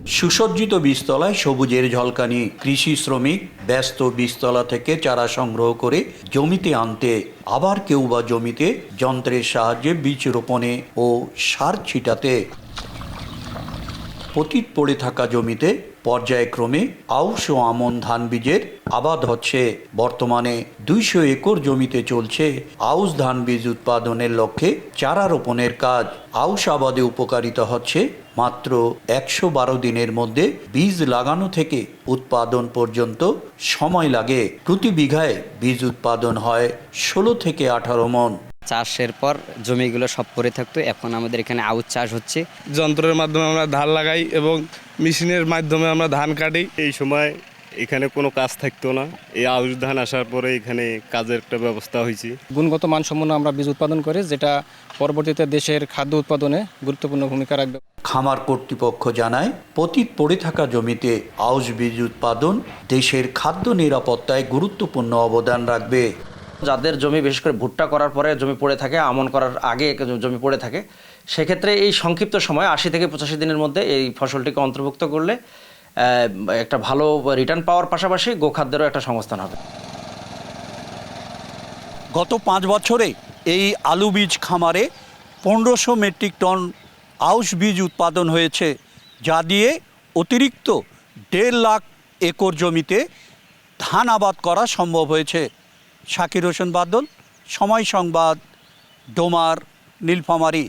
সুসজ্জিত বীজতলায় সবুজের ঝলকানি, কৃষি শ্রমিক ব্যস্ত বীজতলা থেকে চারা সংগ্রহ করে জমিতে আনতে, আবার কেউ বা জমিতে যন্ত্রের সাহায্যে বীজ রোপণে ও সার ছিটাতে। পতিত পড়ে থাকা জমিতে পর্যায়ক্রমে আউশ ও আমন ধান বীজের আবাদ হচ্ছে। বর্তমানে 200 একর জমিতে চলছে আউশ ধান বীজ উৎপাদনের লক্ষ্যে চারা রোপণের কাজ। আউশ আবাদে উপকারিতা হচ্ছে মাত্র 112 দিনের মধ্যে বীজ লাগানো থেকে উৎপাদন পর্যন্ত সময় লাগে। প্রতি বিঘায় বীজ উৎপাদন হয় 16 থেকে 18 মণ। চাষের পর জমিগুলো সব পড়ে থাকতো, এখন আমাদের এখানে আউশ চাষ হচ্ছে। যন্ত্রের মাধ্যমে আমরা ধান লাগাই এবং মেশিনের মাধ্যমে আমরা ধান কাটি। এই সময় এখানে কোনো কাজ থাকতো না, এই আউশ ধান আসার পরে এখানে কাজের একটা ব্যবস্থা হয়েছে। গুণগত মানসম্পন্ন আমরা বীজ উৎপাদন করি, যেটা পরবর্তীতে দেশের খাদ্য উৎপাদনে গুরুত্বপূর্ণ ভূমিকা রাখবে। খামার কর্তৃপক্ষ জানায়, পতিত পড়ে থাকা জমিতে আউশ বীজ উৎপাদন দেশের খাদ্য নিরাপত্তায় গুরুত্বপূর্ণ অবদান রাখবে। যাদের জমি বিশেষ করে ভুট্টা করার পরে জমি পড়ে থাকে, আমন করার আগে জমি পড়ে থাকে, সেক্ষেত্রে এই সংক্ষিপ্ত সময় 80 থেকে 85 দিনের মধ্যে এই ফসলটিকে অন্তর্ভুক্ত করলে একটা ভালো রিটার্ন পাওয়ার পাশাপাশি গোখাদ্যেরও একটা সংস্থান হবে। গত 5 বছরে এই আলু বীজ খামারে 1500 মেট্রিক টন আউশ বীজ উৎপাদন হয়েছে, যা দিয়ে অতিরিক্ত 1.5 লাখ একর জমিতে ধান আবাদ করা সম্ভব হয়েছে। শাকির হোসেন বাদল, সময় সংবাদ, ডোমার, নীলফামারী।